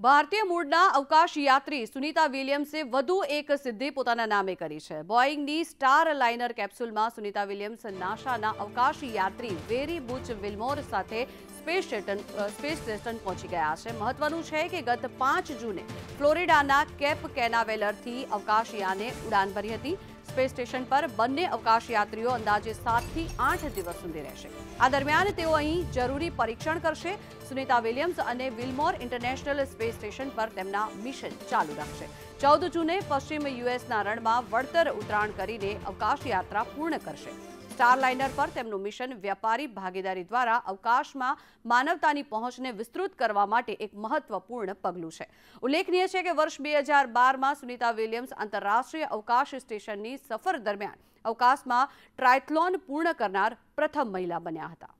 ભારતીય મૂળના અવકાશ યાત્રી સુનીતા વિલિયમ્સે વધુ એક સિદ્ધિ પોતાના નામે કરી છે। બોઇંગની સ્ટાર લાઇનર કેપ્સ્યુલમાં સુનીતા વિલિયમ્સ નાસાના અવકાશ યાત્રી વેરી બુચ વિલમોર સાથે સ્પેસ સ્ટેશન પહોંચી ગયા છે। મહત્વનું છે કે ગત 5 જૂને ફ્લોરિડાના કેપ કેનાવેલરથી અવકાશયાને ઉડાન ભરી હતી। સ્પેસ સ્ટેશન પર બંને અવકાશયાત્રીઓ અંદાજે 7 થી 8 દિવસ સુધી રહેશે। આ દરમિયાન તેઓ અહીં જરૂરી પરીક્ષણ કરશે। સુનીતા વિલિયમ્સ અને વિલમોર ઇન્ટરનેશનલ સ્પેસ સ્ટેશન પર તેમના મિશન ચાલુ રાખશે। 14 જૂને પશ્ચિમ યુએસના રણમાં વળતર ઉતરાણ કરીને અવકાશ યાત્રા પૂર્ણ કરશે। સ્ટાર લાઇનર પર તેમનું મિશન વ્યાપારી ભાગીદારી દ્વારા અવકાશમાં માનવતાની પહોંચને વિસ્તૃત કરવા માટે એક મહત્વપૂર્ણ પગલું છે। ઉલ્લેખનીય છે કે વર્ષ 2012માં સુનીતા વિલિયમ્સ આંતરરાષ્ટ્રીય અવકાશ સ્ટેશનની સફર દરમિયાન અવકાશમાં ટ્રાયથ્લોન પૂર્ણ કરનાર પ્રથમ મહિલા બન્યા હતા।